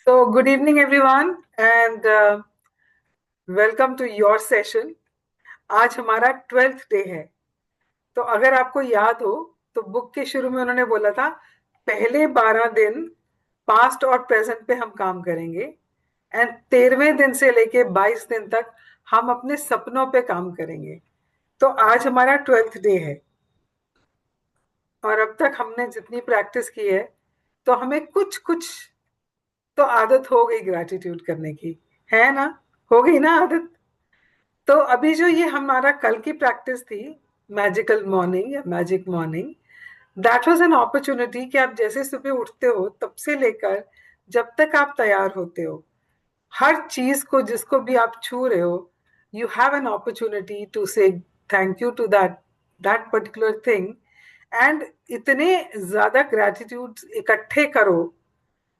So, good evening, everyone, and welcome to your session. आज हमारा 12th day है। तो अगर आपको याद हो तो बुक के शुरू में उन्होंने बोला था पहले 12 दिन पास्ट और प्रेजेंट पे हम काम करेंगे एंड 13वें दिन से लेके 22 दिन तक हम अपने सपनों पे काम करेंगे। तो आज हमारा 12th डे है और अब तक हमने जितनी प्रैक्टिस की है तो हमें कुछ कुछ तो आदत हो गई ग्रैटिट्यूड करने की, है ना? हो गई ना आदत? तो अभी जो ये हमारा कल की प्रैक्टिस थी, मैजिकल मॉर्निंग या magic morning, that was an opportunity कि आप जैसे सुबह उठते हो तब से लेकर जब तक आप तैयार होते हो, हर चीज को जिसको भी आप छू रहे हो, you have an opportunity to say thank you to that that particular thing. And इतने ज्यादा ग्रेटिट्यूड इकट्ठे करो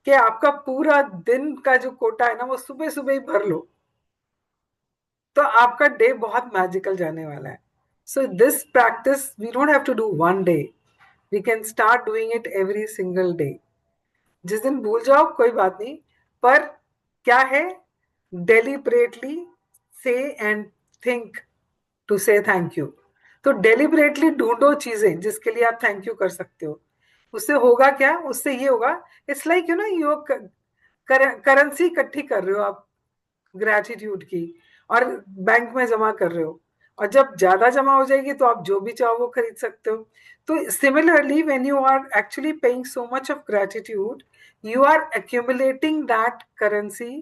कि आपका पूरा दिन का जो कोटा है ना वो सुबह सुबह ही भर लो, तो आपका डे बहुत मैजिकल जाने वाला है। So this practice we don't have to do one day, we can start doing it every single day. जिस दिन भूल जाओ कोई बात नहीं, पर क्या है, डेलिबरेटली से and think to say thank you. तो डेलिबरेटली ढूंढो चीजें जिसके लिए आप थैंक यू कर सकते हो। उससे होगा क्या? उससे ये होगा, it's like you know you currency इकट्ठी कर रहे हो आप ग्रैटिट्यूड की, और बैंक में जमा कर रहे हो, और जब ज्यादा जमा हो जाएगी तो आप जो भी चाहो वो खरीद सकते हो। तो similarly when you are actually paying so much of gratitude, you are accumulating that currency,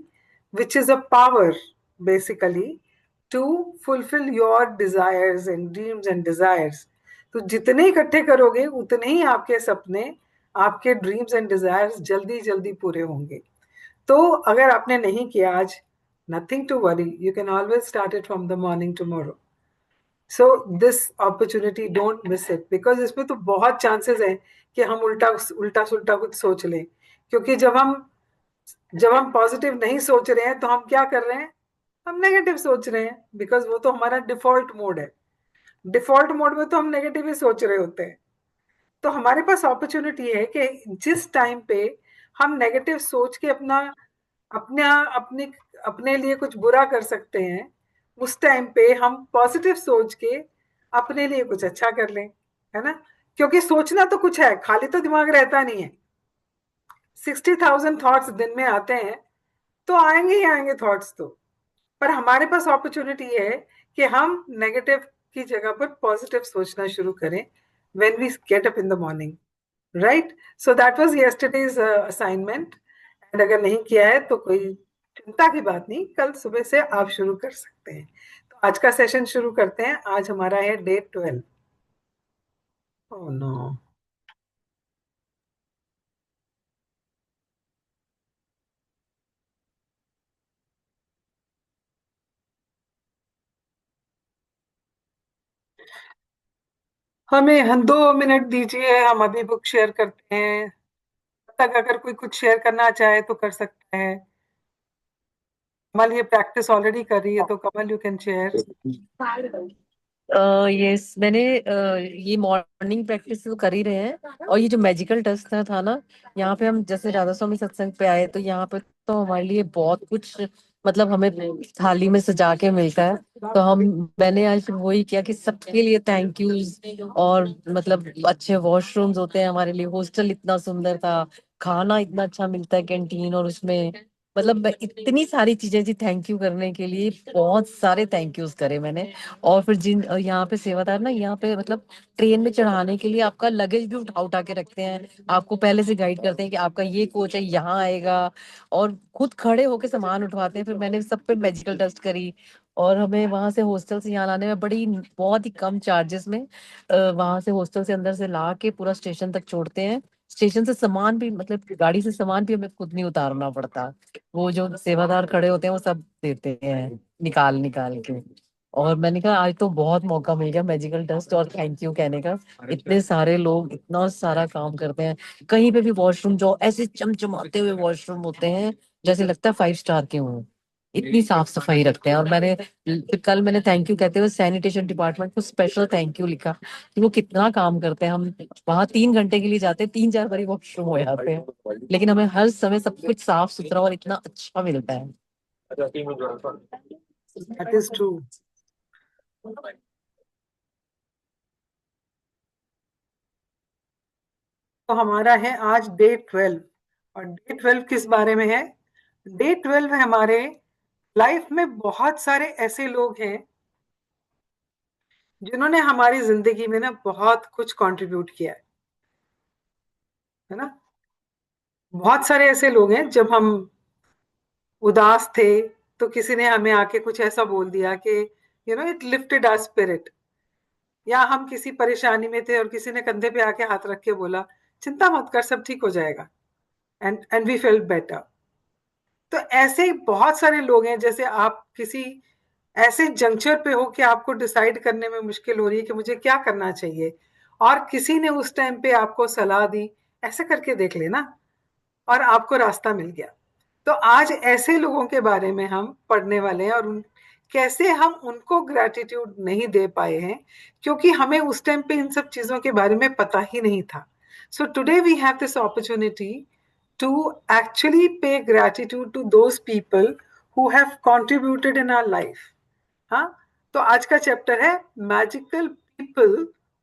which is a power basically to fulfill your desires and dreams and desires. तो जितने इकट्ठे करोगे उतने ही आपके सपने, आपके ड्रीम्स एंड डिजायर्स जल्दी जल्दी पूरे होंगे। तो अगर आपने नहीं किया आज, nothing to worry, you can always start it from the morning tomorrow. So this opportunity don't miss it, because इसमें तो बहुत चांसेस है कि हम उल्टा उल्टा सुल्टा कुछ सोच लें। क्योंकि जब हम पॉजिटिव नहीं सोच रहे हैं तो हम क्या कर रहे हैं? हम नेगेटिव सोच रहे हैं, बिकॉज वो तो हमारा डिफॉल्ट मोड है। डिफॉल्ट मोड में तो हम नेगेटिव ही सोच रहे होते हैं। तो हमारे पास अपॉर्चुनिटी है कि जिस टाइम पे हम नेगेटिव सोच के अपने अपने अपने लिए कुछ बुरा कर सकते हैं, उस टाइम पे हम पॉजिटिव सोच के अपने लिए कुछ अच्छा कर लें, है ना? क्योंकि सोचना तो कुछ है, खाली तो दिमाग रहता नहीं है। 60,000 थॉट्स दिन में आते हैं, तो आएंगे ही आएंगे थॉट्स तो। पर हमारे पास अपॉर्चुनिटी है कि हम नेगेटिव की जगह पर पॉजिटिव सोचना शुरू करें when we get up in the morning, right? So that was yesterday's assignment. And अगर नहीं किया है तो कोई चिंता की बात नहीं, कल सुबह से आप शुरू कर सकते हैं। तो आज का सेशन शुरू करते हैं। आज हमारा है डे 12। Oh no. हमें हम 2 मिनट दीजिए, हम अभी बुक शेयर करते हैं। तब तक अगर कोई कुछ शेयर करना चाहे तो कर सकता है। कमल ये प्रैक्टिस ऑलरेडी कर रही है, तो कमल यू कैन शेयर। यस मैंने ये मॉर्निंग प्रैक्टिस तो कर ही रहे हैं। और ये जो मैजिकल डस्ट था ना, यहाँ पे हम जैसे राधा स्वामी सत्संग पे आए तो यहाँ पे तो हमारे लिए बहुत कुछ मतलब हमें थाली में सजा के मिलता है। तो हम मैंने आज वही किया कि सबके लिए थैंक यू। और मतलब अच्छे वॉशरूम्स होते हैं हमारे लिए, हॉस्टल इतना सुंदर था, खाना इतना अच्छा मिलता है कैंटीन, और उसमें मतलब इतनी सारी चीजें थी थैंक यू करने के लिए, बहुत सारे थैंक यूज करे मैंने। और फिर जिन यहाँ पे सेवादार ना, यहाँ पे मतलब ट्रेन में चढ़ाने के लिए आपका लगेज भी उठा उठा के रखते हैं, आपको पहले से गाइड करते हैं कि आपका ये कोच है यहाँ आएगा, और खुद खड़े होके सामान उठवाते हैं। फिर मैंने सब पे मैजिकल डस्ट करी, और हमें वहां से हॉस्टल से यहाँ लाने में बड़ी बहुत ही कम चार्जेस में वहां से हॉस्टल से अंदर से ला के पूरा स्टेशन तक छोड़ते हैं। स्टेशन से सामान भी मतलब गाड़ी से सामान भी हमें खुद नहीं उतारना पड़ता, वो जो सेवादार खड़े होते हैं वो सब देते हैं निकाल निकाल के। और मैंने कहा आज तो बहुत मौका मिल गया मैजिकल डस्ट और थैंक यू कहने का। इतने सारे लोग इतना सारा काम करते हैं, कहीं पे भी वॉशरूम जो ऐसे चमचमाते हुए वॉशरूम होते हैं जैसे लगता है 5 स्टार के हों। इतनी साफ सफाई रखते हैं। और फिर कल मैंने थैंक यू कहते हुए सैनिटेशन डिपार्टमेंट को स्पेशल थैंक यू लिखा कि वो कितना काम करते हैं। हम वहां 3 घंटे के लिए जाते हैं, 3-4 बारी वॉशरूम हो जाते हैं, लेकिन हमें हर समय सब कुछ साफ सुथरा और इतना अच्छा मिलता है। That is true. तो हमारा है आज डे 12। और डे 12 किस बारे में है? डे 12 हमारे लाइफ में बहुत सारे ऐसे लोग हैं जिन्होंने हमारी जिंदगी में ना बहुत कुछ कंट्रीब्यूट किया है ना। बहुत सारे ऐसे लोग हैं, जब हम उदास थे तो किसी ने हमें आके कुछ ऐसा बोल दिया कि इट लिफ्टेड आवर स्पिरिट। या हम किसी परेशानी में थे और किसी ने कंधे पे आके हाथ रख के बोला, चिंता मत कर, सब ठीक हो जाएगा, एंड वी फेल्ट बेटर। तो ऐसे ही बहुत सारे लोग हैं, जैसे आप किसी ऐसे जंक्चर पे हो कि आपको डिसाइड करने में मुश्किल हो रही है कि मुझे क्या करना चाहिए, और किसी ने उस टाइम पे आपको सलाह दी, ऐसे करके देख लेना, और आपको रास्ता मिल गया। तो आज ऐसे लोगों के बारे में हम पढ़ने वाले हैं, और कैसे हम उनको ग्रैटिट्यूड नहीं दे पाए हैं, क्योंकि हमें उस टाइम पे इन सब चीजों के बारे में पता ही नहीं था। So today we have this opportunity to actually pay gratitude to those people who have contributed in our life। हाँ, तो आज का चैप्टर है magical people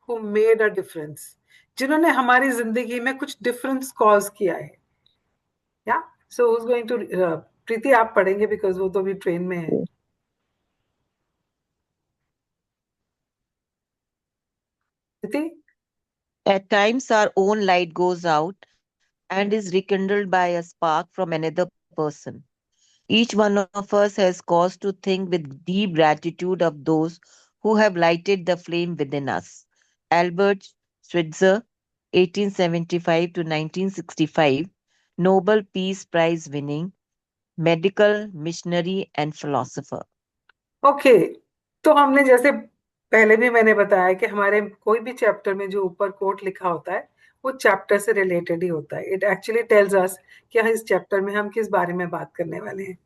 who made a difference, जिन्होंने हमारी जिंदगी में कुछ डिफरेंस कॉज किया है। या so who is going to, Preeti आप पढ़ेंगे बिकॉज वो तो अभी ट्रेन में है। Preeti. At times, our own light goes out and is rekindled by a spark from another person. Each one of us has cause to think with deep gratitude of those who have lighted the flame within us. Albert Schweitzer, 1875 to 1965, Nobel Peace Prize winning medical missionary and philosopher. Okay, तो हमने जैसे पहले भी मैंने बताया कि हमारे कोई भी चैप्टर में जो ऊपर कोट लिखा होता है वो चैप्टर से रिलेटेड ही होता है। इट एक्चुअली टेल्स अस कि हाँ, इस चैप्टर में हम किस बारे में बात करने वाले हैं।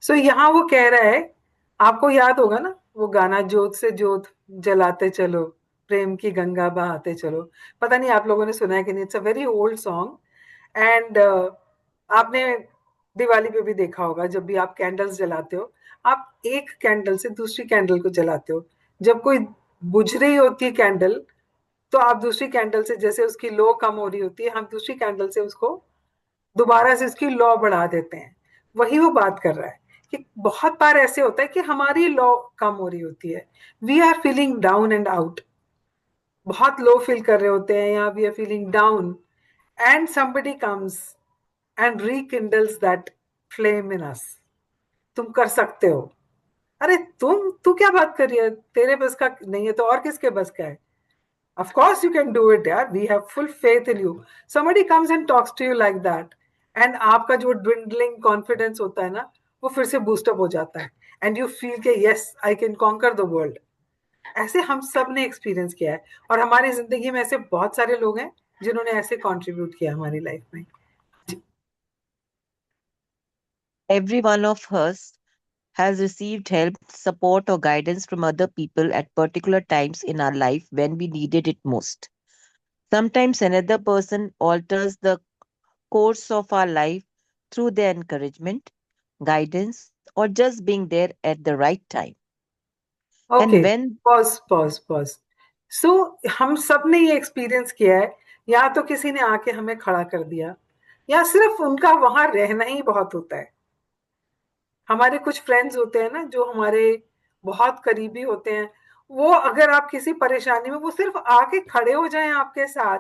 सो यहाँ वो कह रहा है, आपको याद होगा ना वो गाना, जोत से जोत जलाते चलो, प्रेम की गंगा बहाते चलो। पता नहीं आप लोगों ने सुना है कि नहीं, it's a very old song. And आपने दिवाली पे भी देखा होगा, जब भी आप कैंडल्स जलाते हो, आप एक कैंडल से दूसरी कैंडल को जलाते हो। जब कोई बुझ रही होती है कैंडल, तो आप दूसरी कैंडल से, जैसे उसकी लो कम हो रही होती है, हम दूसरी कैंडल से उसको दोबारा से उसकी लॉ बढ़ा देते हैं। वही वो बात कर रहा है कि बहुत बार ऐसे होता है कि हमारी लॉ कम हो रही होती है, we are feeling down and out, बहुत लो फील कर रहे होते हैं, या we are feeling down, and somebody comes and rekindles that flame in us। तुम कर सकते हो। अरे तू क्या बात कर रही है, तेरे बस का नहीं है तो और किसके बस का है? Of course you can do it, यार, we have full faith in you। Somebody comes and talks to you like that, and आपका जो dwindling confidence होता है ना, वो फिर से boost up हो जाता है, and you feel कि yes, I can conquer the world। ऐसे हम सब ने एक्सपीरियंस किया है, और हमारी जिंदगी में ऐसे बहुत सारे लोग हैं जिन्होंने ऐसे कंट्रीब्यूट किया हमारी लाइफ में। Every one of us has received help, support, or guidance from other people at particular times in our life when we needed it most. Sometimes another person alters the course of our life through their encouragement, guidance, or just being there at the right time. Okay, And when pause pause pause. So हम सब ने ये experience किया है, या तो किसी ने आके हमें खड़ा कर दिया, या सिर्फ उनका वहां रहना ही बहुत होता है। हमारे कुछ फ्रेंड्स होते हैं ना, जो हमारे बहुत करीबी होते हैं, वो अगर आप किसी परेशानी में, वो सिर्फ आके खड़े हो जाएं आपके साथ,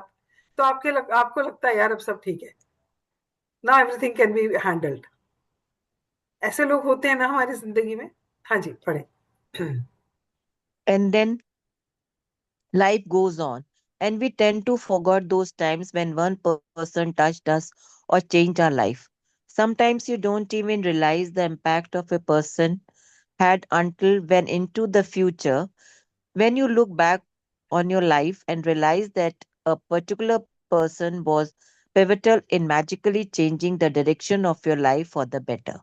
तो आपको लगता है यार अब सब ठीक है, ना एवरीथिंग कैन बी हैंडल्ड। ऐसे लोग होते हैं ना हमारी जिंदगी में। हाँ जी, पढ़े। and then life goes on, and we tend to forget those times when one person touched us or changed our life. Sometimes you don't even realize the impact of a person had until when into the future, when you look back on your life and realize that a particular person was pivotal in magically changing the direction of your life for the better.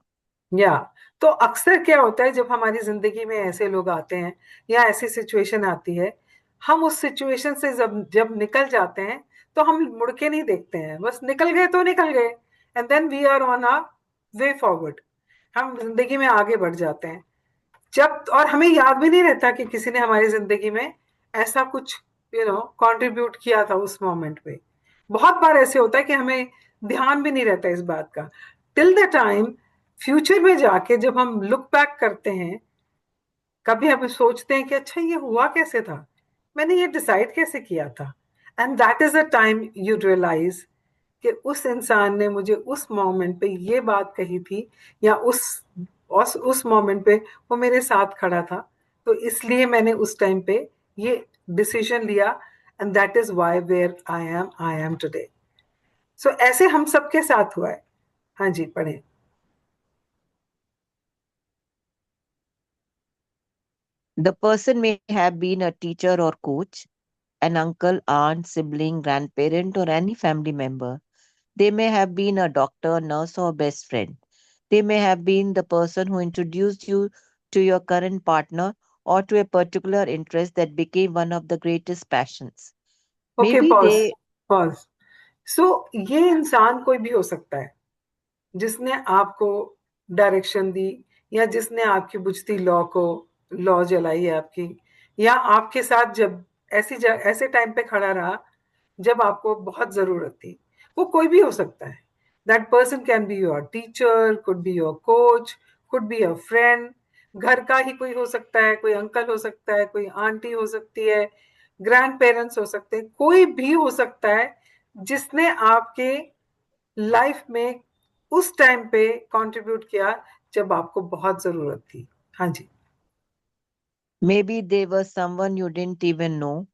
या तो अक्सर क्या होता है जब हमारी जिंदगी में ऐसे लोग आते हैं या ऐसी सिचुएशन आती है, हम उस सिचुएशन से जब जब निकल जाते हैं तो हम मुड़ के नहीं देखते हैं, बस निकल गए तो निकल गए, and then we are on a way forward. हम जिंदगी में आगे बढ़ जाते हैं जब, और हमें याद भी नहीं रहता कि किसी ने हमारी जिंदगी में ऐसा कुछ कंट्रीब्यूट किया था उस मोमेंट पे। बहुत बार ऐसे होता है कि हमें ध्यान भी नहीं रहता इस बात का, टिल द टाइम फ्यूचर में जाके जब हम लुक बैक करते हैं, कभी हम सोचते हैं कि अच्छा ये हुआ कैसे था, मैंने ये डिसाइड कैसे किया था, and that is the time you realise कि उस इंसान ने मुझे उस मोमेंट पे ये बात कही थी, या उस मोमेंट पे वो मेरे साथ खड़ा था, तो इसलिए मैंने उस टाइम पे ये डिसीजन लिया, and that is why where I am today. So ऐसे हम सबके साथ हुआ है। हाँ जी, पढ़े। The person may have been a teacher or coach, an uncle, aunt, sibling, grandparent, or any family member. They may have been a doctor, nurse, or best friend. They may have been the person who introduced you to your current partner or to a particular interest that became one of the greatest passions. Okay, Maybe pause. they pause. So ये इंसान कोई भी हो सकता है जिसने आपको direction दी, या जिसने आपकी बुझती लॉ जलाई है आपकी, या आपके साथ जब ऐसे टाइम पे खड़ा रहा जब आपको बहुत जरूरत थी। वो कोई भी हो सकता है। That person can be your teacher, could be your coach, could be your friend. घर का ही कोई हो सकता है, कोई अंकल हो सकता है, कोई आंटी हो सकती है, ग्रैंड पेरेंट्स हो सकते हैं, कोई भी हो सकता है जिसने आपके लाइफ में उस टाइम पे कंट्रीब्यूट किया जब आपको बहुत जरूरत थी। हाँ जी। maybe they were someone you didn't even know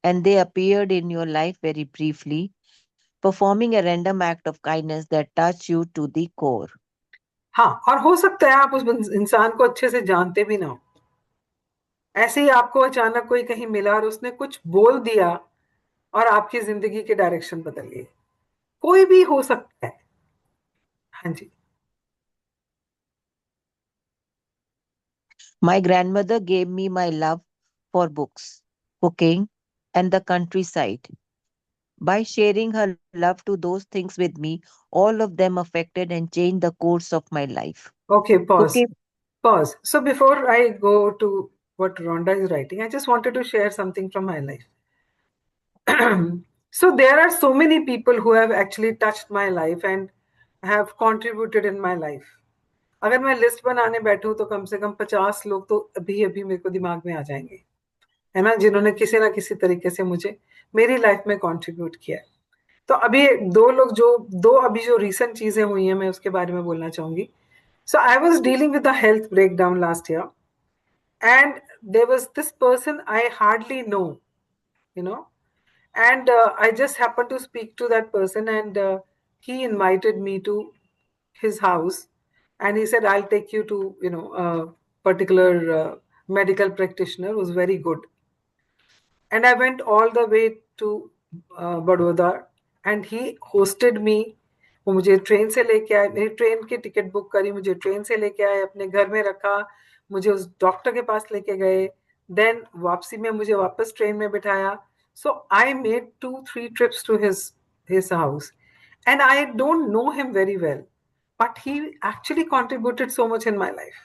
and they appeared in your life very briefly, performing a random act of kindness that touched you to the core. हाँ, और हो सकता है आप उस इंसान को अच्छे से जानते भी ना हो, ऐसे ही आपको अचानक कोई कहीं मिला और उसने कुछ बोल दिया और आपकी जिंदगी के डायरेक्शन बदल गए। कोई भी हो सकता है। हाँ जी। My grandmother gave me my love for books, cooking, and the countryside. By sharing her love to those things with me, all of them affected and changed the course of my life. Okay, pause. Cooking, pause. So before I go to what Rhonda is writing, I just wanted to share something from my life. So there are so many people who have actually touched my life and have contributed in my life. अगर मैं list बनाने बैठूं तो कम से कम 50 लोग तो अभी अभी मेरे को दिमाग में आ जाएंगे, है ना, जिन्होंने किसी ना किसी तरीके से मुझे मेरी लाइफ में कंट्रीब्यूट किया है। तो अभी दो अभी जो रीसेंट चीजें हुई हैं मैं उसके बारे में बोलना चाहूंगी। So I was dealing with a health break down last year, and there was this person I hardly know, you know and I just happened to speak to that person, and he invited me to his house, and he said, I'll take you to a particular medical practitioner who's very good. And I went all the way to Baroda, and he hosted me. वो मुझे train से लेके आए, मेरी train की ticket book करी, मुझे train से लेके आए, अपने घर में रखा, मुझे उस डॉक्टर के पास लेके गए, देन वापसी में मुझे वापस ट्रेन में बिठाया। सो I made 2-3 trips to his house, and I don't know him very well, but he actually contributed so much in my life.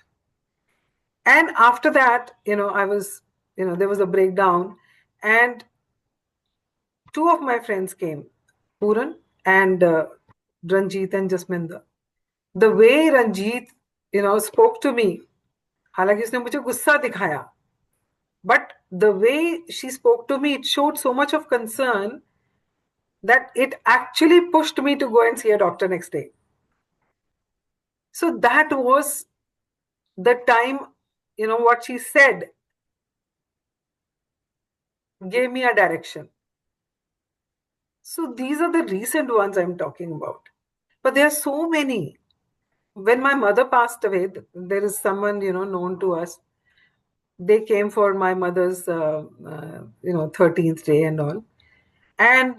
And after that, I was, there was a breakdown, and two of my friends came, Puran and Ranjit and Jasminder. The way Ranjit, spoke to me, हालांकि उसने मुझे गुस्सा दिखाया, but the way she spoke to me, it showed so much of concern that it actually pushed me to go and see a doctor next day. So that was the time, what she said gave me a direction. So these are the recent ones I'm talking about. But there are so many. When my mother passed away, there is someone, known to us. They came for my mother's, 13th day and all. And,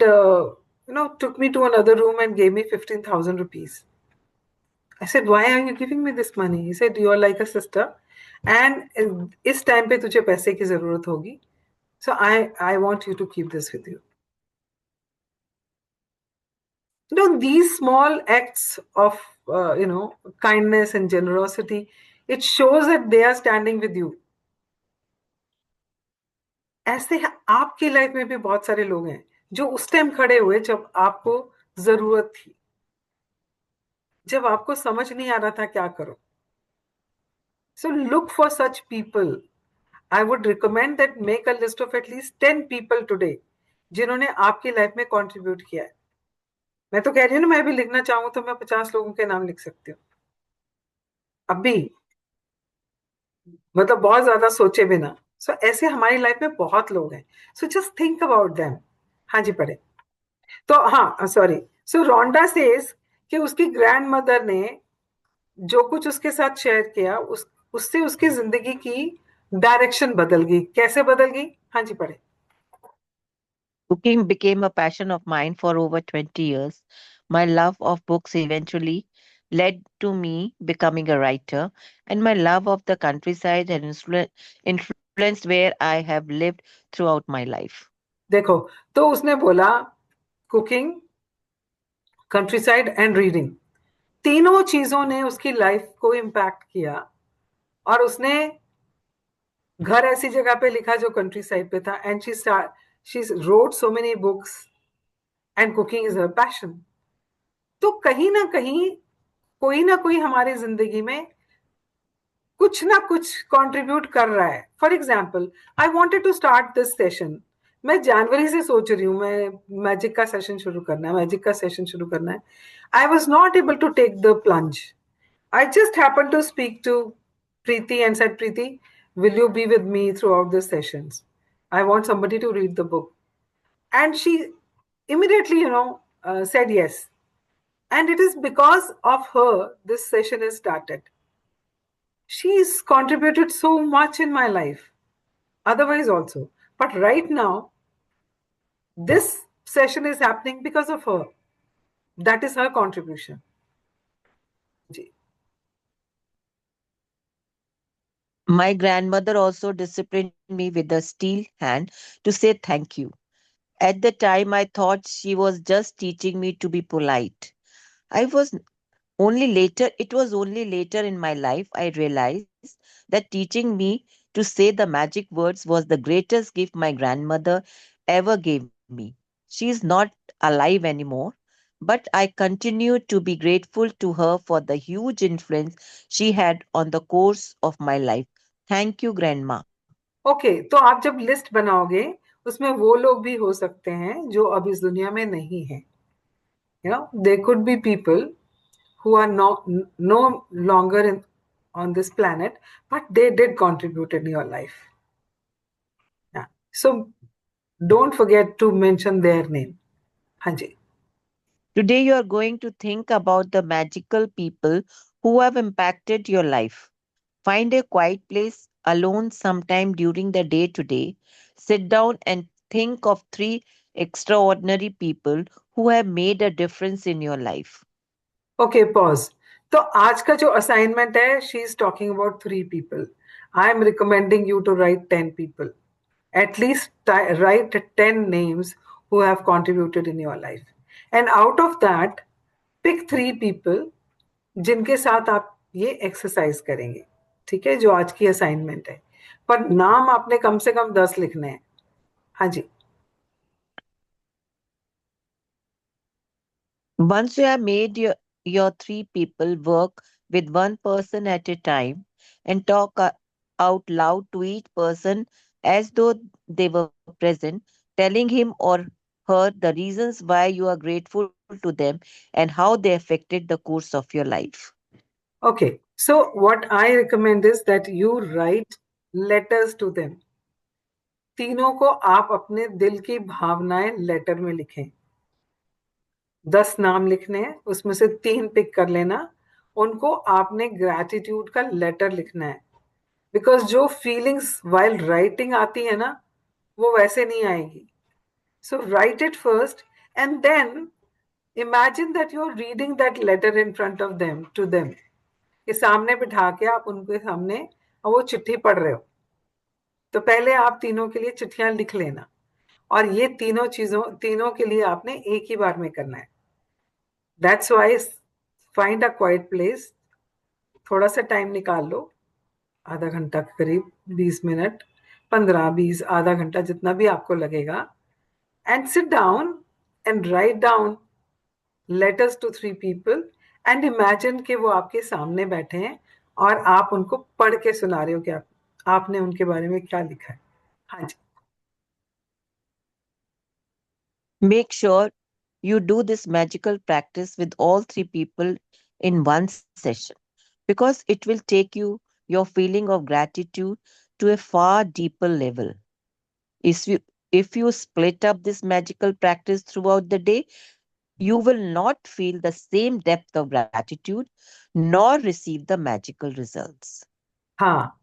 took me to another room and gave me 15,000 rupees. I said, why are you giving me this money? He said, you are like a sister, and इस time पे तुझे पैसे की जरूरत होगी, so I want you to keep this with you. You know, these small acts of kindness and generosity, it shows that they are standing with you. ऐसे आपकी life में भी बहुत सारे लोग हैं जो उस टाइम खड़े हुए जब आपको जरूरत थी, जब आपको समझ नहीं आ रहा था क्या करो. So look for such people. I would recommend that make a list of at least 10 people today जिन्होंने आपकी लाइफ में कंट्रीब्यूट किया है. मैं तो कह रही हूँ ना, मैं भी लिखना चाहूँ तो मैं 50 लोगों के नाम लिख सकती हूँ अभी, मतलब बहुत ज्यादा सोचे बिना. सो ऐसे हमारी लाइफ में बहुत लोग हैं. So just think about them. हाँ जी, पढ़े. तो हाँ, सॉरी. सो रोंडा सेज कि उसकी ग्रैंड मदर ने जो कुछ उसके साथ शेयर किया, उससे उसकी जिंदगी की डायरेक्शन बदल गई. कैसे बदल गई? हाँ जी, पढ़े. Cooking became a passion of mine for over 20 years. My love of books eventually led to me becoming a writer, and my love of the countryside and influenced where I have lived throughout my life. देखो, तो उसने बोला cooking, countryside and reading, तीनों चीजों ने उसकी life को impact किया. और उसने घर ऐसी जगह पे लिखा जो कंट्री साइड पे था, and she wrote so many books, and cooking is her passion. तो कहीं ना कोई हमारी जिंदगी में कुछ ना कुछ कंट्रीब्यूट कर रहा है. For example, I wanted to start this session. मैं जनवरी से सोच रही हूँ मैं मैजिक का सेशन शुरू करना है, मैजिक का सेशन शुरू करना है. I was not able to take the plunge. I just happened to speak to Preeti and said, Preeti, will you be with me throughout the sessions? I want somebody to read the book. And she immediately, said yes. And it is because of her this session has started. She's contributed so much in my life, otherwise also. But right now, this session is happening because of her. That is her contribution. My grandmother also disciplined me with a steel hand to say thank you. At the time, I thought she was just teaching me to be polite. I was it was only later in my life I realized that teaching me to say the magic words was the greatest gift my grandmother ever gave me. She is not alive anymore, but I continue to be grateful to her for the huge influence she had on the course of my life. Thank you, Grandma. Okay, तो आप जब list बनाओगे उसमें वो लोग भी हो सकते हैं जो अब इस दुनिया में नहीं है. There could be people who are no longer on this planet, but they did contribute in your life. Yeah. So don't forget to mention their name. Hanji. Today, you are going to think about the magical people who have impacted your life. Find a quiet place alone sometime during the day today. Sit down and think of three extraordinary people who have made a difference in your life. Okay, pause. तो आज का जो assignment है, she is talking about 3 people. I am recommending you to write 10 people. At least write 10 names who have contributed in your life. And out of that, pick 3 people जिनके साथ आप ये exercise करेंगे. ठीक है, जो आज की असाइनमेंट है. पर नाम आपने कम से कम 10 लिखने हैं. हाँ जी. Once you have made your three people, work with one person at a time and talk out loud to each person as though they were present, telling him or her the reasons why you are grateful to them and how they affected the course of your life. Okay, so what I recommend is that you write letters to them. तीनों को आप अपने दिल की भावनाएं letter में लिखें. 10 नाम लिखने हैं, उसमें से 3 पिक कर लेना. उनको आपने ग्रैटिट्यूड का लेटर लिखना है. बिकॉज जो फीलिंग्स वाइल राइटिंग आती है ना, वो वैसे नहीं आएगी. So write it first, and then Imagine that you're reading that letter in front of them, to them. कि सामने बिठा के आप उनके सामने और वो चिट्ठी पढ़ रहे हो. तो पहले आप तीनों के लिए चिट्ठियां लिख लेना, और ये तीनों के लिए आपने एक ही बार में करना है. That's why find a quite place, थोड़ा सा टाइम निकाल लो, आधा घंटा के करीब, 20 मिनट, 15-20, आधा घंटा, जितना भी आपको लगेगा, and sit down and write down letters to 3 people, and imagine कि वो आपके सामने बैठे हैं और आप उनको पढ़ के सुना रहे हो कि आपने उनके बारे में क्या लिखा है. हाँ जी. Make sure you do this magical practice with all 3 people in one session, because it will take your feeling of gratitude to a far deeper level. If you split up this magical practice throughout the day, you will not feel the same depth of gratitude nor receive the magical results. हाँ,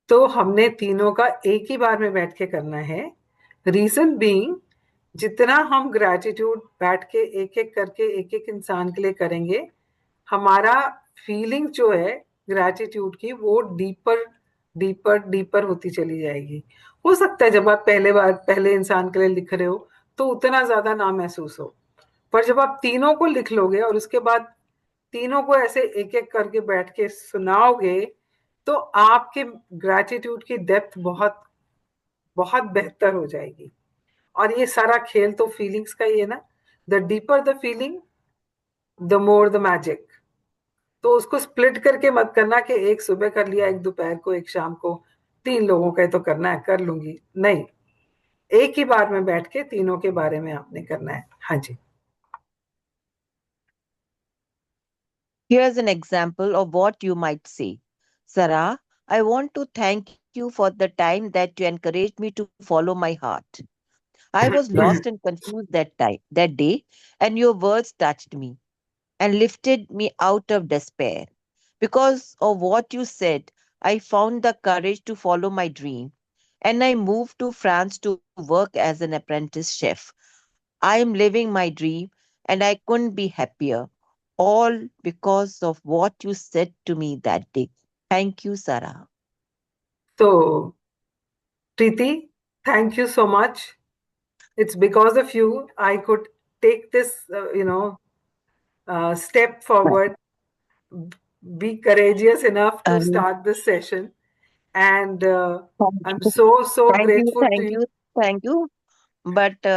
तो हमने तीनों का एक ही बार में बैठ के करना है. रीजन बीइंग, जितना हम ग्रैटिट्यूड बैठ के एक एक करके एक एक इंसान के लिए करेंगे, हमारा फीलिंग जो है ग्रैटिट्यूड की, वो डीपर डीपर डीपर होती चली जाएगी. हो सकता है जब आप पहले इंसान के लिए लिख रहे हो तो उतना ज्यादा ना महसूस हो, पर जब आप तीनों को लिख लोगे और उसके बाद तीनों को ऐसे एक एक करके बैठ के सुनाओगे, तो आपके ग्रैटिट्यूड की डेप्थ बहुत बहुत बेहतर हो जाएगी. और ये सारा खेल तो फीलिंग्स का ही है ना. The deeper the feeling, the more the magic. तो उसको स्प्लिट करके मत करना कि एक सुबह कर लिया, एक दोपहर को, एक शाम को. 3 लोगों का तो करना है, कर लूंगी, नहीं. एक ही बार में बैठ के तीनों के बारे में आपने करना है. हाँ जी. Here's an example of what you might say. Sarah, I want to thank you for the time that you encouraged me to follow my heart. I was lost and confused that day, and your words touched me and lifted me out of despair. Because of what you said, I found the courage to follow my dream, and I moved to France to work as an apprentice chef. I am living my dream, and I couldn't be happier, all because of what you said to me that day. Thank you, Sarah. तो Preeti, thank you so much. It's because of you I could take this, step forward, be courageous enough to Um, start this session. And Thank I'm you. so Thank you, grateful to thank you. you, thank you. But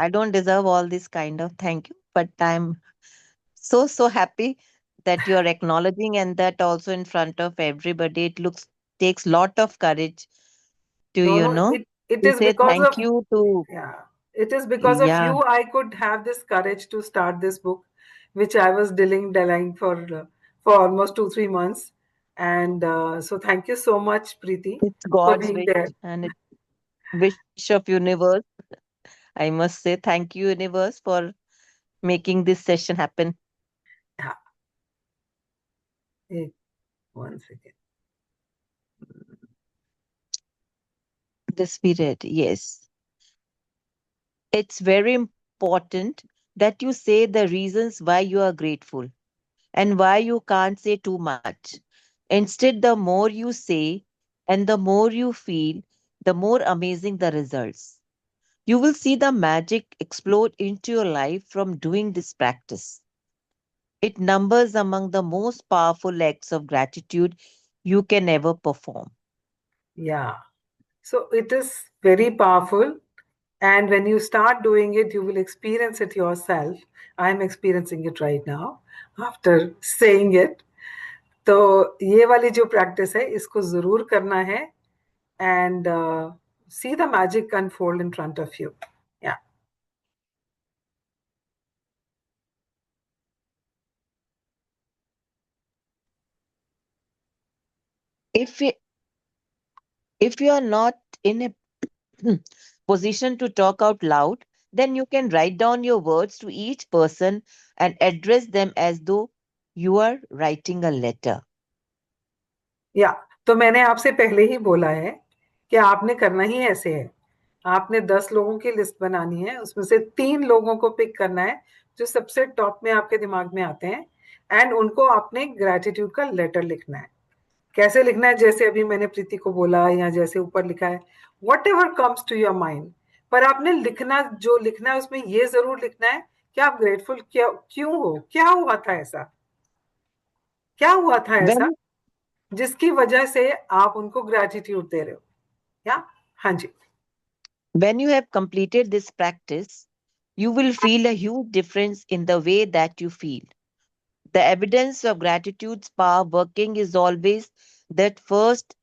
I don't deserve all this kind of thank you. But I'm so happy that you're acknowledging, and that also in front of everybody. It looks takes lot of courage to, No, no, it to is say because thank of, you to, yeah, it is because of yeah. you I could have this courage to start this book, which I was delaying for almost 2-3 months. And so thank you so much, Preeti, It's for God's being wish, there. and it's wish of universe. I must say thank you, universe, for making this session happen. Yeah, eh, one second. This we read, yes. It's very important that you say the reasons why you are grateful and why you can't say too much. Instead, the more you say and the more you feel, the more amazing the results. You will see the magic explode into your life from doing this practice. It numbers among the most powerful acts of gratitude you can ever perform. Yeah. So it is very powerful. And when you start doing it, you will experience it yourself. I'm experiencing it right now after saying it. तो ये वाली जो practice है, इसको जरूर करना है. And see the magic unfold in front of you. Yeah. If you, if you are not in a position to talk out loud, then you can write down your words to each person and address them as though you are writing a letter. या तो मैंने आपसे पहले ही बोला है कि आपने करना ही ऐसे है. आपने 10 लोगों की लिस्ट बनानी है, उसमें से 3 लोगों को पिक करना है जो सबसे टॉप में आपके दिमाग में आते हैं, एंड उनको आपने ग्रेटिट्यूड का लेटर लिखना है। कैसे लिखना है? जैसे अभी मैंने प्रीति को बोला, या जैसे ऊपर लिखा है, whatever comes to your mind. पर आपने लिखना, जो लिखना है उसमें ये जरूर लिखना है कि आप ग्रेटफुल क्यों हो, क्या हुआ था ऐसा, क्या हुआ था ऐसा When जिसकी वजह से आप उनको ग्रेटिट्यूड दे रहे हो। या हाँ जी। when you have completed this practice, you will feel a huge difference in the way that you feel. The evidence of gratitude's power working is always that first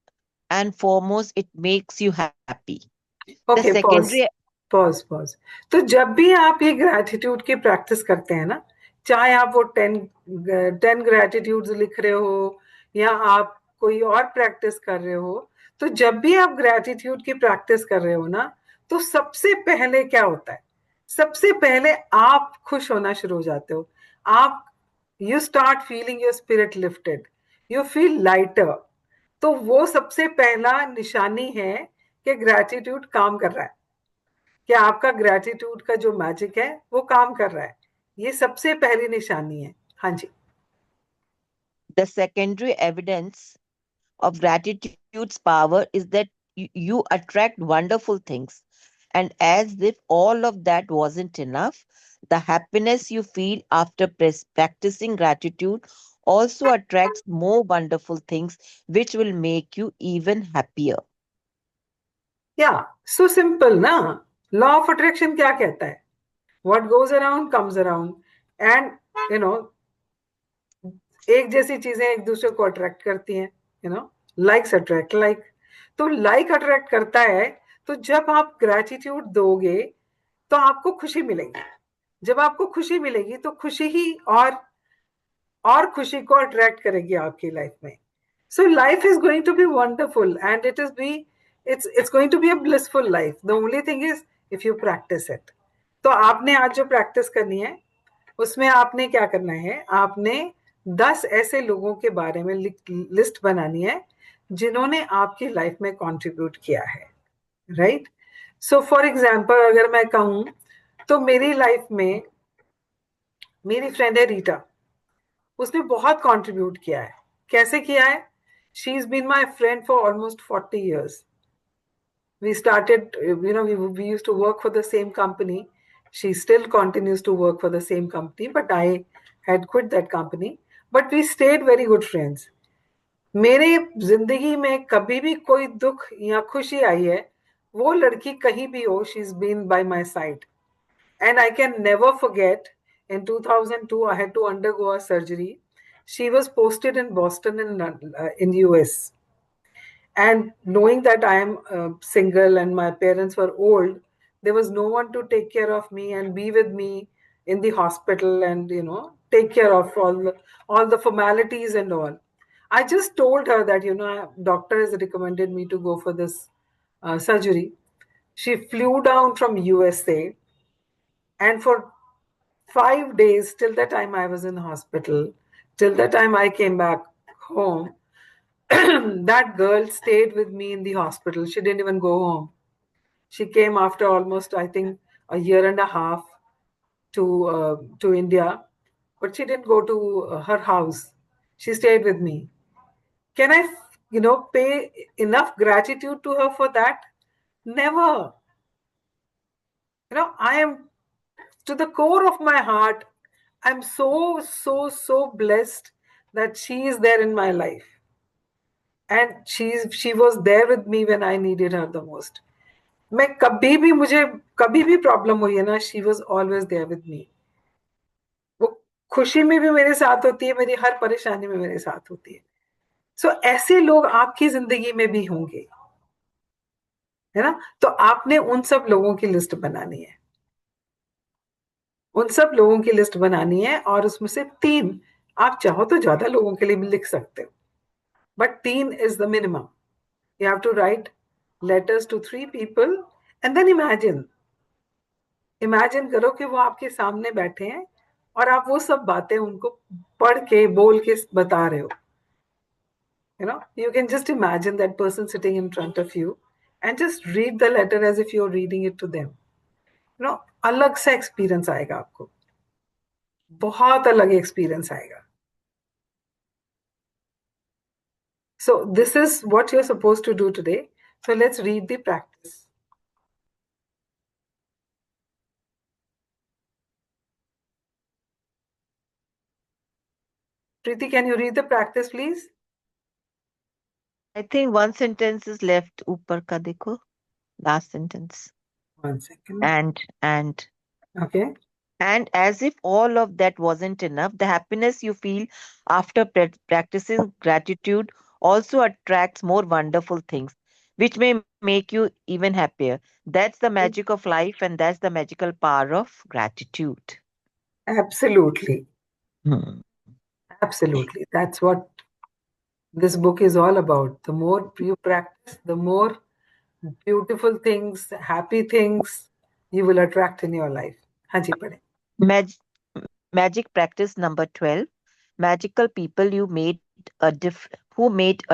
and foremost, it makes you happy. The okay, pause secondary, pause pause. तो जब भी आप ये gratitude की practice करते हैं ना, चाहे आप वो 10 ग्रैटिट्यूड्स लिख रहे हो या आप कोई और प्रैक्टिस कर रहे हो, तो जब भी आप ग्रैटिट्यूड की प्रैक्टिस कर रहे हो ना, तो सबसे पहले क्या होता है? सबसे पहले आप खुश होना शुरू हो जाते हो। आप, you start feeling your spirit lifted, you feel lighter. तो वो सबसे पहला निशानी है कि ग्रैटिट्यूड काम कर रहा है, कि आपका ग्रैटिट्यूड का जो मैजिक है वो काम कर रहा है। ये सबसे पहली निशानी है। हाँ जी। the secondary evidence of gratitude's power is that you attract wonderful things. And as if all of that wasn't enough, the happiness you feel after practicing gratitude also attracts more wonderful things, which will make you even happier. या so simple ना। Law of attraction क्या कहता है? What goes around comes around. And you know, एक जैसी चीजें एक दूसरे को अट्रैक्ट करती हैं। Likes attract like. तो लाइक अट्रैक्ट करता है। तो जब आप ग्रैटिट्यूड दोगे तो आपको खुशी मिलेगी। जब आपको खुशी मिलेगी तो खुशी ही और खुशी को अट्रैक्ट करेगी आपकी लाइफ में। So life is going to be wonderful, and it's going to be a blissful life. The only thing is if you practice it. तो आपने आज जो प्रैक्टिस करनी है, उसमें आपने क्या करना है? आपने 10 ऐसे लोगों के बारे में लिस्ट बनानी है जिन्होंने आपकी लाइफ में कंट्रीब्यूट किया है। राइट? सो फॉर एग्जांपल अगर मैं कहूं, तो मेरी लाइफ में मेरी फ्रेंड है रीटा। उसने बहुत कंट्रीब्यूट किया है। कैसे किया है? She is been my friend for almost 40 years. We started, we used to work for the same company. She still continues to work for the same company, but I had quit that company. But we stayed very good friends. मेरे जिंदगी में कभी भी कोई दुख या खुशी आई है, वो लड़की कहीं भी हो, she is been by my side. And I can never forget, in 2002, I had to undergo a surgery. She was posted in Boston in US. And knowing that I am single and my parents were old, there was no one to take care of me and be with me in the hospital, and take care of all the formalities and all. I just told her that doctor has recommended me to go for this surgery. She flew down from USA, and for 5 days, till the time I was in hospital, till the time I came back home, that girl stayed with me in the hospital. She didn't even go home. She came after almost, I think, a year and a half to India, but she didn't go to her house. She stayed with me. Can I, pay enough gratitude to her for that? Never. I am, to the core of my heart, I'm so, so, so blessed that she is there in my life. And she was there with me when I needed her the most. मैं कभी भी, मुझे कभी भी problem हुई है ना, she was always there with me. वो खुशी में भी मेरे साथ होती है, मेरी हर परेशानी में मेरे साथ होती है। सो ऐसे लोग आपकी जिंदगी में भी होंगे, है ना? तो आपने उन सब लोगों की लिस्ट बनानी है। उन सब लोगों की लिस्ट बनानी है, और उसमें से 3, आप चाहो तो ज्यादा लोगों के लिए भी लिख सकते हो, but 3 is the minimum. You have to write letters to 3 people, and then imagine करो कि वो आपके सामने बैठे हैं और आप वो सब बातें उनको पढ़ के, बोल के बता रहे हो. You can just imagine that person sitting in front of you and just read the letter as if you're reading it to them. अलग सा एक्सपीरियंस आएगा आपको. बहुत अलग एक्सपीरियंस आएगा. So this is what you're supposed to do today. So let's read the practice. Preeti, can you read the practice, please? I think one sentence is left. Upar ka dekho. Last sentence. 1 second. And Okay. And as if all of that wasn't enough, the happiness you feel after practicing gratitude also attracts more wonderful things, which may make you even happier. That's the magic of life, and that's the magical power of gratitude. Absolutely. Hmm. Absolutely. That's what this book is all about. The more you practice, the more beautiful things, happy things you will attract in your life. Hanji pade. Mag- Magic practice number 12. Magical people who made a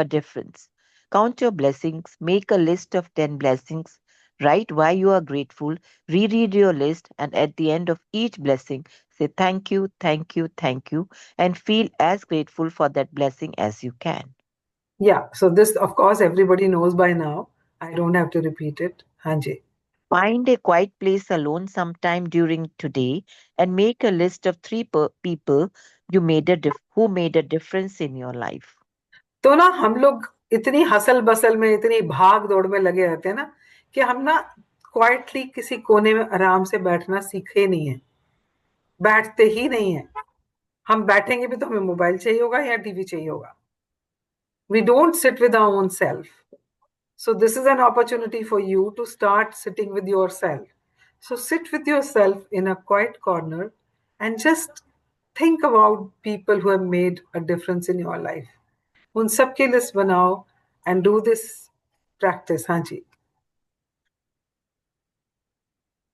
difference. Count your blessings, make a list of 10 blessings, write why you are grateful, reread your list, and at the end of each blessing, say thank you, thank you, thank you, and feel as grateful for that blessing as you can. Yeah. So this, of course, everybody knows by now. I don't have to repeat it. Hanji. Find a quiet place alone sometime during today and make a list of three people who made a difference in your life. तो ना हम लोग इतनी hustle bustle में, इतनी भाग दौड़ में लगे रहते हैं ना, कि हम ना क्वाइटली किसी कोने में आराम से बैठना सीखे नहीं है. बैठते ही नहीं है. हम बैठेंगे भी तो हमें मोबाइल चाहिए होगा या टीवी चाहिए होगा. We don't sit with our own self. So this is an opportunity for you to start sitting with yourself. So sit with yourself in a quiet corner and just think about people who have made a difference in your life. उन सब की list बनाओ and do this practice. हाँ जी.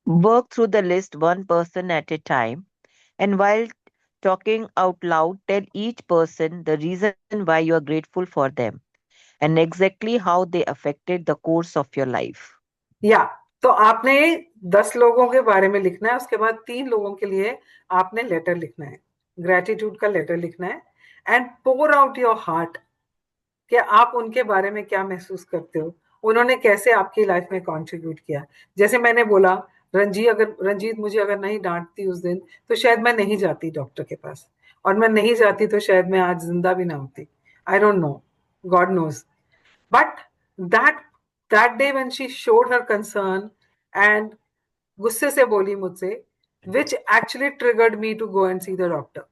Work through the list one person at a time, and while talking out loud, tell each person the reason why you are grateful for them and exactly how they affected the course of your life. या तो आपने 10 लोगों के बारे में लिखना है, उसके बाद 3 लोगों के लिए आपने लेटर लिखना है, ग्रेटिट्यूड का लेटर लिखना है, and pour out your heart कि आप उनके बारे में क्या महसूस करते हो, उन्होंने कैसे आपकी लाइफ में कंट्रीब्यूट किया. जैसे मैंने बोला, रंजीत मुझे अगर नहीं डांटती उस दिन तो शायद मैं नहीं जाती डॉक्टर के पास, और मैं नहीं जाती तो शायद मैं आज जिंदा भी ना होती. I don't know, God knows. But that that day when she showed her concern and गुस्से से बोली मुझसे, which actually triggered me to go and see the doctor.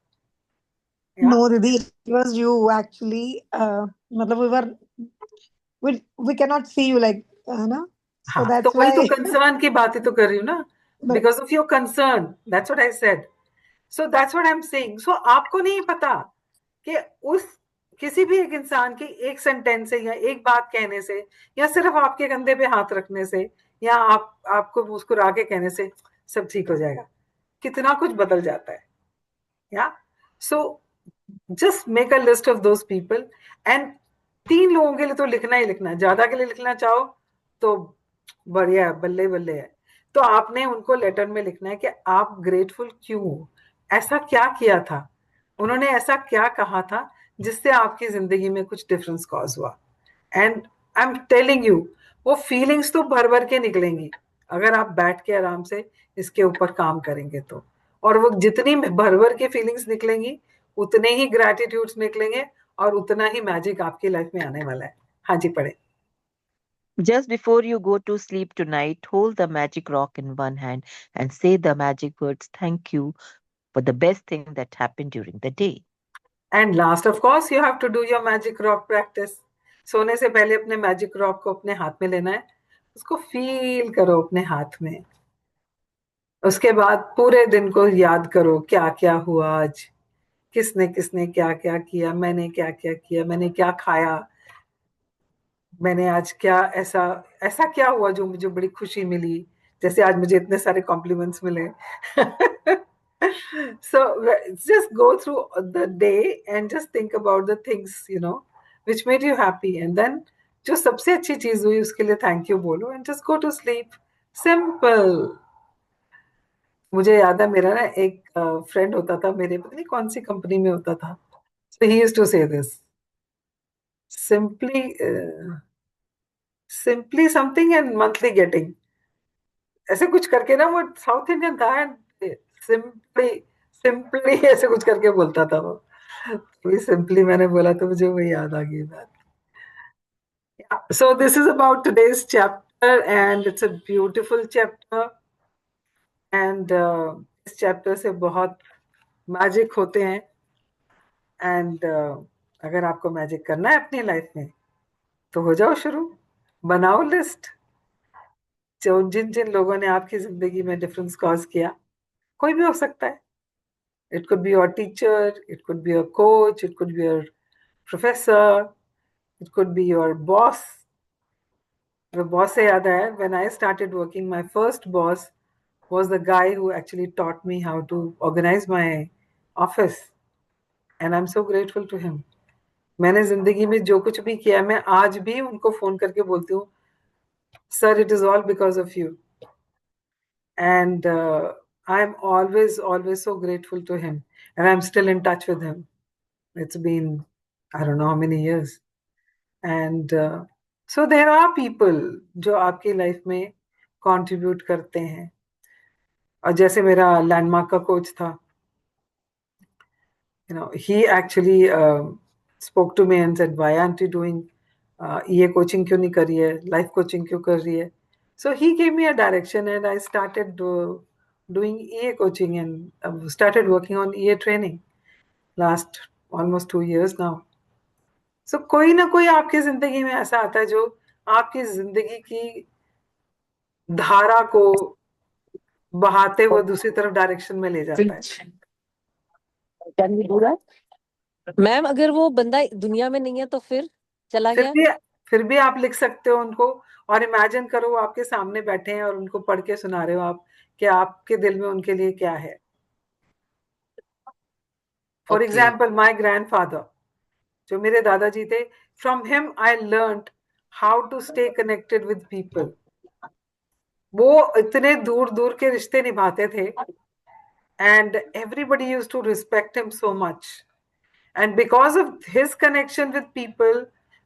Yeah. No, Didi, it was you actually. मतलब we cannot see you like, ना? So हाँ, तो that's वही तो why. कंसर्न की बात ही तो कर रही हूँ ना. But because of your concern, that's what I said. So that's what I am saying. So आपको नहीं पता कि उस किसी भी एक इंसान की एक सेंटेंस से या एक बात कहने से या सिर्फ आपके कंधे पे हाथ रखने से या आपको मुस्कुरा के कहने से सब ठीक हो जाएगा, कितना कुछ बदल जाता है. या so just make a list of those people and 3 लोगों के लिए तो लिखना ही लिखना है. ज्यादा के लिए लिखना चाहो तो बढ़िया है, बल्ले बल्ले है. तो आपने उनको लेटर में लिखना है कि आप ग्रेटफुल क्यों हो, ऐसा क्या किया था, उन्होंने ऐसा क्या कहा था जिससे आपकी जिंदगी में कुछ डिफरेंस कॉज हुआ. And I am telling you, वो फीलिंग्स तो भर भर के निकलेंगी अगर आप बैठ के आराम से इसके ऊपर काम करेंगे तो. और वो जितनी भर भर के फीलिंग्स निकलेंगी उतने ही ग्रैटिट्यूड्स निकलेंगे और उतना ही मैजिक आपकी लाइफ में आने वाला है. हाँ जी, पढ़े. Just before you go to sleep tonight, hold the magic rock in one hand and say the magic words thank you for the best thing that happened during the day. And last of course you have to do your magic rock practice. सोने से पहले अपने magic rock को अपने हाथ में लेना है, उसको फील करो अपने हाथ में. उसके बाद पूरे दिन को याद करो क्या क्या हुआ आज, किसने किसने क्या क्या किया, मैंने क्या क्या किया, मैंने क्या खाया, मैंने आज क्या ऐसा ऐसा क्या हुआ जो मुझे बड़ी खुशी मिली, जैसे आज मुझे इतने सारे कॉम्प्लीमेंट्स मिले. So just go through the day and just think about the things which made you happy, and then जो सबसे अच्छी चीज हुई उसके लिए थैंक यू बोलो and just go to sleep. Simple. मुझे याद है मेरा ना एक फ्रेंड होता था, मेरे पता नहीं कौन सी कंपनी में होता था, so he used to say this, simply simply something and monthly getting, ऐसे कुछ करके ना, वो साउथ इंडियन था, एंड सिंपली सिंपली ऐसे कुछ करके बोलता था वो। वही सिंपली मैंने बोला तो मुझे वही याद आ गई बात। So this is about today's chapter, and it's a beautiful chapter, and इस चैप्टर से बहुत मैजिक होते हैं, एंड अगर आपको मैजिक करना है अपनी लाइफ में तो हो जाओ शुरू, बनाओ लिस्ट, जो जिन जिन लोगों ने आपकी जिंदगी में डिफरेंस कॉज किया, कोई भी हो सकता है। It could be your teacher, it could be your coach, it could be your professor, it could be your boss. Boss से याद आया, when I started working, my first boss was the guy who actually taught me how to organize my office, and I'm so grateful to him. मैंने जिंदगी में जो कुछ भी किया, मैं आज भी उनको फोन करके बोलती हूँ, sir it is all because of you, and I am always so grateful to him, and I'm still in touch with him. It's been, I don't know how many years, and so there are people जो आपकी life में contribute करते हैं। और जैसे मेरा landmark का coach था, he actually spoke to me and said, why aren't you doing ये coaching क्यों नहीं कर रही है, life coaching क्यों कर रही है? So he gave me a direction, and I started doing EA coaching, and started working on EA training last almost 2 years now. So कोई ना कोई आपकी जिंदगी में ऐसा आता है जो आपकी जिंदगी की धारा को बहाते हुए दूसरी तरफ डायरेक्शन में ले जाता है। Can we do that ma'am? अगर वो बंदा दुनिया में नहीं है तो फिर चला फिर गया? भी फिर भी आप लिख सकते हो उनको, और इमेजिन करो वो आपके सामने बैठे हैं और उनको पढ़ के सुना रहे हो आप कि आपके दिल में उनके लिए क्या है। For okay. Example, my grandfather, जो मेरे दादाजी थे, from him I learned how to stay connected with people. वो इतने दूर दूर के रिश्ते निभाते थे, and everybody used to respect him so much, and because of his connection with people,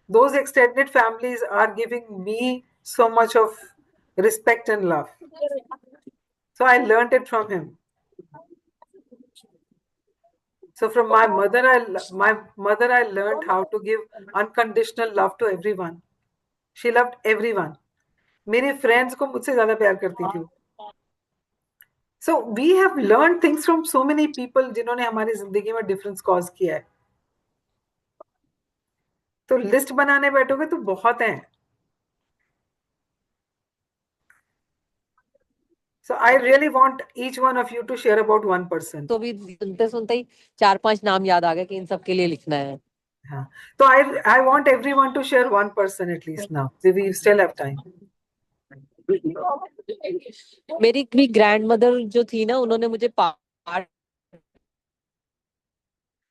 those extended families are giving me so much of respect and love. So I learned it from him. So from my mother I learned how to give unconditional love to everyone. She loved everyone. मेरे friends को मुझसे ज्यादा प्यार करती थी। So we have learned things from so many people जिन्होंने हमारी जिंदगी में डिफरेंस कॉज किया है। तो लिस्ट बनाने बैठोगे तो बहुत हैं। So I really want each one of you to share about one person. तो भी सुनते सुनते ही 4-5 नाम याद आ गए कि इन सब के लिए लिखना है। हाँ, तो I want everyone to share one person at least now. We still have time. मेरी भी ग्रैंड मदर जो थी ना, उन्होंने मुझे पाठ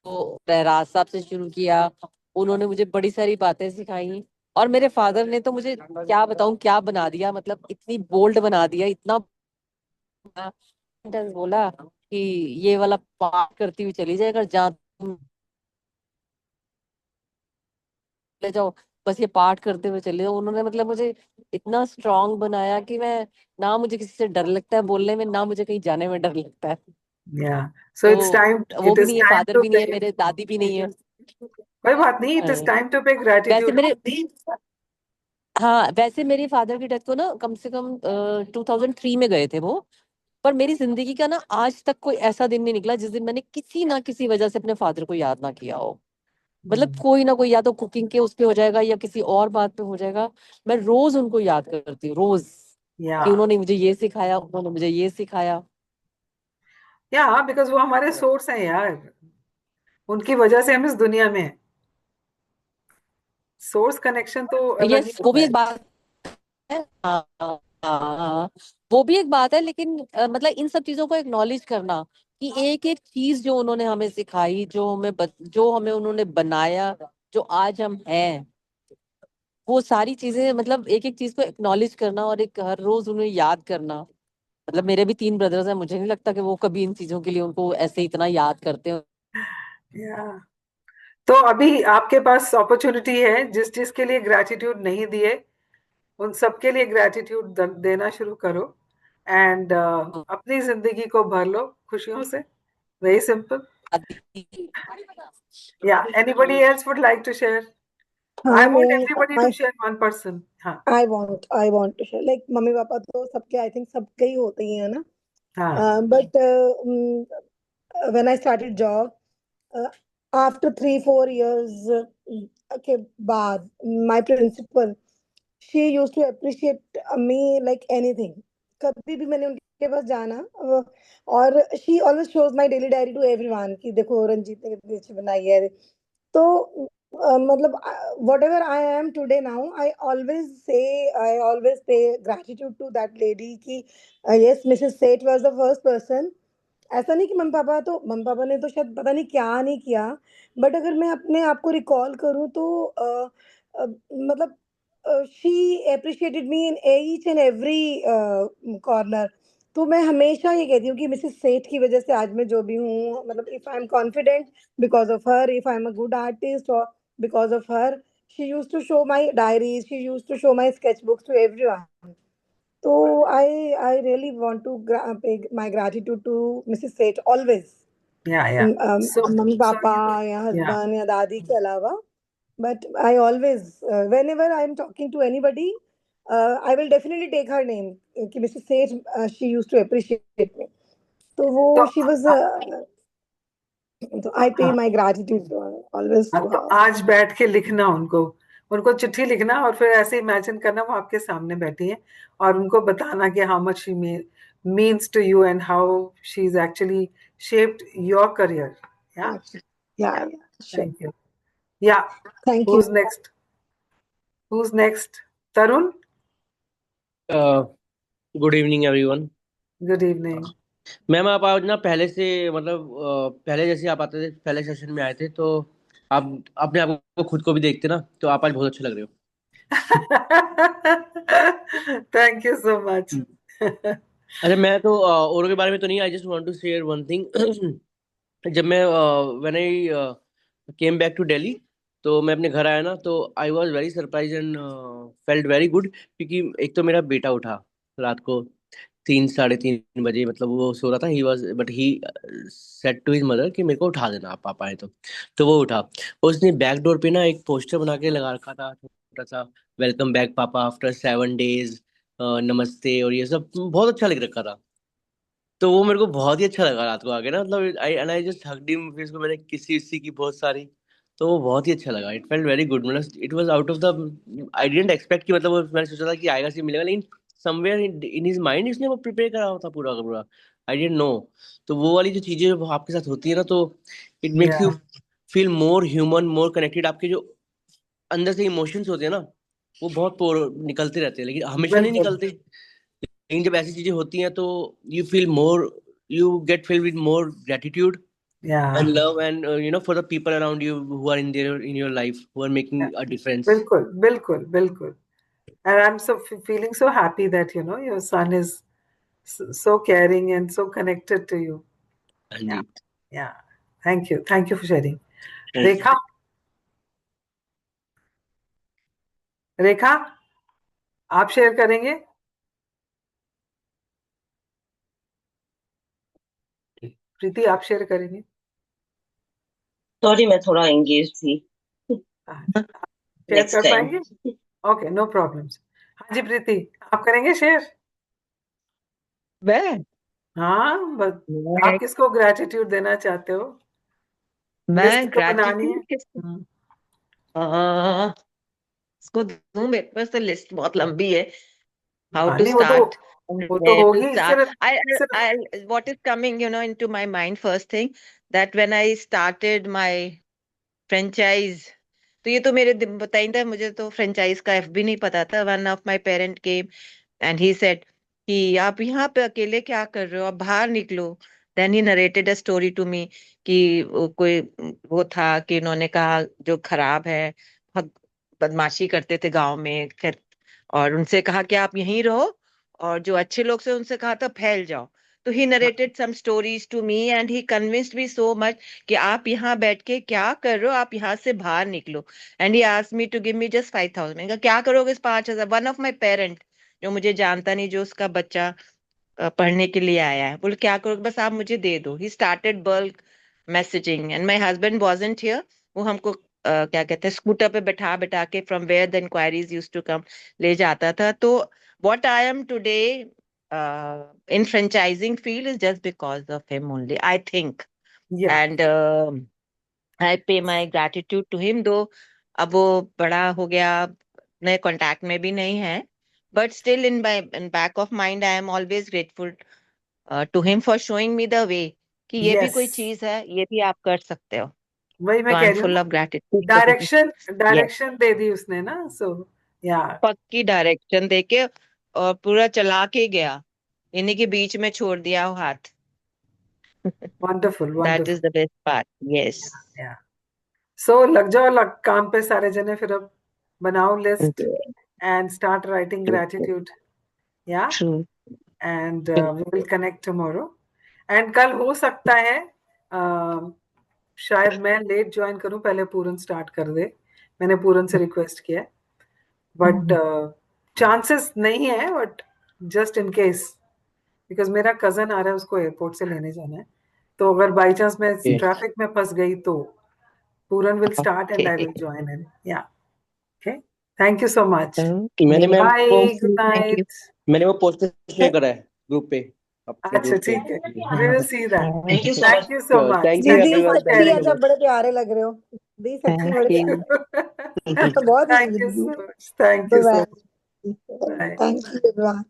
को रहराज साहब से शुरू किया। उन्होंने मुझे बड़ी सारी बातें सिखाई, और मेरे फादर ने तो मुझे क्या बताऊं क्या बना दिया, मतलब इतनी बोल्ड बना दिया, इतना बोला कि ये वाला पाठ करती हुई चली जाए, अगर जहाँ तुम ले जाओ बस ये पाठ करते हुए चले जाओ। उन्होंने मतलब मुझे इतना स्ट्रांग बनाया कि मैं, ना मुझे किसी से डर लगता है बोलने में, ना मुझे कहीं जाने में डर लगता है। Yeah. So it's तो time. वो It भी is नहीं है, time फादर to भी नहीं है, pay. मेरे दादी भी नहीं है। कोई बात नहीं. It is time to pay वैसे gratitude. मेरे, हाँ वैसे मेरे फादर की डेथ को ना कम से कम 2003 में गए थे वो। पर मेरी जिंदगी का ना आज तक कोई ऐसा दिन नहीं निकला जिस दिन मैंने किसी ना किसी वजह से अपने फादर को याद ना किया हो। मतलब कोई ना कोई, या तो कुकिंग के उस पे हो जाएगा या किसी और बात पे हो जाएगा, मैं रोज उनको याद करती हूँ, रोज, कि Yeah. उन्होंने मुझे ये सिखाया, उन्होंने मुझे ये सिखाया। Yeah, because वो हमारे सोर्स हैं यार, उनकी वजह से हम इस दुनिया में हैं। सोर्स कनेक्शन तो अलग ही यस, वो होता भी है। एक बात है। हाँ हाँ, हाँ, वो भी एक बात है, लेकिन मतलब इन सब चीजों को एक्नॉलेज करना कि एक एक चीज जो उन्होंने हमें सिखाई, जो हमें उन्होंने बनाया, जो आज हम हैं, वो सारी चीजें, मतलब एक एक चीज को एक्नॉलेज करना और एक हर रोज उन्हें याद करना, मतलब मेरे भी 3 ब्रदर्स हैं, मुझे नहीं लगता कि वो कभी इन चीजों के लिए उनको ऐसे इतना याद करते हो। या तो अभी आपके पास अपॉर्चुनिटी है, जिस चीज के लिए ग्रैटिट्यूड नहीं दिए उन सबके लिए ग्रैटिट्यूड देना शुरू करो, एंड अपनी जिंदगी को भर लो खुशियों से। Very simple. या anybody else would like to share? I हाँ वांट मैं everybody to share one person. हाँ। I want to share like mummy papa तो सबके आई थिंक सबके ही होते ही है ना. हाँ। But when I started job, after 3-4 years के बाद, my principal, she used to appreciate me like anything. कभी भी मैंने उनके पास जाना, और she always shows my daily diary to everyone कि देखो रंजीत ने कितनी अच्छी बनाई है. तो मतलब whatever I am today now, I always pay gratitude to that lady कि yes, Mrs. Seth was the first person. ऐसा नहीं कि मम्मी पापा ने तो शायद पता नहीं क्या नहीं किया, बट अगर मैं अपने आप को रिकॉल करूँ तो मतलब she appreciated me in each and every corner. तो मैं हमेशा ये कहती हूँ कि मिसेस सेठ की वजह से आज मैं जो भी हूँ, मतलब if I am confident because of her, if I am a good artist और because of her. She use to show my diaries, she use to show my sketch books to everyone. So I really want to pay my gratitude to Mrs. Seth always. या mummy सो पापा या या husband या दादी के अलावा. But I always, whenever I'm talking to anybody, I will definitely take her name. कि Mrs. Seth, she used to appreciate me. तो वो तो she was, तो I pay हाँ my gratitude to her, always हाँ, to तो her. आज बैठ के लिखना उनको, उनको चिट्ठी लिखना और फिर ऐसे इमेजिन करना वो आपके सामने बैठी है और उनको बताना कि how much she means to you and how she is actually shaped your career. या Actually. Yeah, या yeah, sure. Thank you. या Thank you. who's next? Who's next? Tarun? Good evening everyone. Good evening. Ma'am आप आज ना पहले से मतलब पहले जैसे आप आते थे, पहले सेशन में आए थे तो आप अपने आप को खुद को भी देखते ना, तो आप आज बहुत अच्छे लग रहे हो. Thank you so much. अच्छा, मैं तो औरों के बारे में तो नहीं, I just want to share one thing. जब मैं when I came back to Delhi, तो मैं अपने घर आया ना, तो I was very surprise and felt very good, क्योंकि एक तो मेरा बेटा उठा रात को 3 साढ़े 3 बजे, मतलब वो सो रहा था. He was but he said to his mother कि मेरे को उठा देना आप पापा आए तो वो उठा. उसने बैक डोर पे ना एक पोस्टर बना के लगा रखा था छोटा सा, वेलकम बैक पापा आफ्टर 7 डेज, नमस्ते, और ये सब बहुत अच्छा लिख रखा था. तो वो मेरे को बहुत ही अच्छा लगा रात को आके ना, मतलब आई जस्ट हग्ड हिम, फिर इसको मैंने किसी उसी की बहुत सारी. तो वो बहुत ही अच्छा लगा, इट फेल्ट वेरी गुड. मतलब it was out of the, I didn't expect कि मतलब मैंने सोचा था कि आएगा से मिलेगा, लेकिन समवेयर इन हिज माइंड इसने वो प्रिपेयर करा हुआ था पूरा का पूरा. I didn't know. तो वो वाली जो चीजें वो आपके साथ होती है ना, तो it makes you Yeah, feel more human, more connected. आपके जो अंदर से इमोशंस होते हैं ना, वो बहुत निकलते रहते हैं, लेकिन हमेशा नहीं बिल्कुल. निकलते. लेकिन जब ऐसी चीजें होती हैं तो you feel more, you get filled with more gratitude and Yeah, love, and for the people around you who are in your life, who are making yeah. a difference. बिल्कुल, बिल्कुल, बिल्कुल. And I'm so feeling so happy that your son is so caring and so connected to you. हाँ Yeah, ji. yeah. Thank you for sharing. Thank you. रेखा, रेखा, आप share करेंगे? प्रीति, आप share करेंगे? Sorry, मैं थोड़ा एंगेज थी. शेयर नेक्स्ट कर time. पाएंगे? Okay, no problems. हाँ जी प्रीति, आप करेंगे शेयर? मैं हाँ, बस आप मैं किसको ग्रेटिट्यूड देना चाहते हो? लिस्ट मैं तो बनानी है. ग्रेटिट्यूड किस, आ, इसको दूं? मेरे पास तो लिस्ट बहुत लंबी है. How हाँ to नहीं, start? वो तो Where to होगी. start? सिर्फ सिर्फ I what is coming, into my mind first thing, that when I started my franchise, तो ये तो मेरे बताई था, मुझे तो फ्रेंचाइज का एफ भी नहीं पता था. One of my parent came and he said कि आप यहाँ पे अकेले क्या कर रहे हो, आप बाहर निकलो. Then he narrated a story to me कि कोई वो था कि उन्होंने कहा जो खराब है, बहुत बदमाशी करते थे गांव में, खैर, और उनसे कहा कि आप यहीं रहो और जो अच्छे लोग से उनसे कहा था फैल जाओ। तो he narrated some stories to me and he convinced me so much कि आप यहाँ बैठ के क्या कर रहे हो, आप यहाँ से बाहर निकलो। And he asked me to give me just 5,000। मैंने कहा क्या करोगे इस 5,000? वन ऑफ माई पेरेंट, जो मुझे जानता नहीं, जो उसका बच्चा पढ़ने के लिए आया है, बोले क्या करोगे, बस आप मुझे दे दो। He started bulk messaging and my husband wasn't here. वो हमको क्या कहते हैं, स्कूटर पे बैठा बैठा के from where the inquiries used to come ले जाता था। तो what I am today in franchising field is just because of him only, I think. Yeah. And I pay my gratitude to him, though अब वो बड़ा हो गया, नए कांटेक्ट में भी नहीं है, but still in my in back of mind I am always grateful to him for showing me the way कि ये भी कोई Yes. चीज है, ये भी आप कर सकते हो। वही तो मैं आई कह एम रही फुल हूँ, of gratitude. Direction yes, direction दे दी उसने ना, सो या पक्की डायरेक्शन देके और पूरा चला के गया, इन्हीं के बीच में छोड़ दिया वो हाथ। Wonderful That is wonderful. the best part. Yes. या सो लग जाओ काम पे सारे जने, फिर अब बनाओ list and start writing gratitude. या True. And we will connect tomorrow. And कल हो सकता है शायद मैं लेट ज्वाइन करूं, पहले पूरन स्टार्ट कर दे। मैंने पूरन से रिक्वेस्ट किया है, बट चांसेस नहीं है, but just in case, because मेरा कजन आ रहा है, उसको एयरपोर्ट से लेने जाना है। तो अगर बाई चांस मैं Okay. ट्रैफिक में फंस गई तो Pooran will start and I Okay. Will join in. या okay, thank you so much. मैंने मैम बाय, वो गुड Thank you. नाइट। मैंने वो पोस्टर शेयर करा है ग्रुप पे, अपने अच्छा ग्रुप पे। ठीक है, we will see that. Thank you so thank you so much, thank you thank दीदी यू फॉर एवरीवन, थैंक सच्ची यू शेयरिंग। सो अच्छा मच। बड़े प्यारे लग रहे हो। दी सच्ची Thank बड़े you. बहुत thank you so much, thank you so bye. Much. Thank you everyone.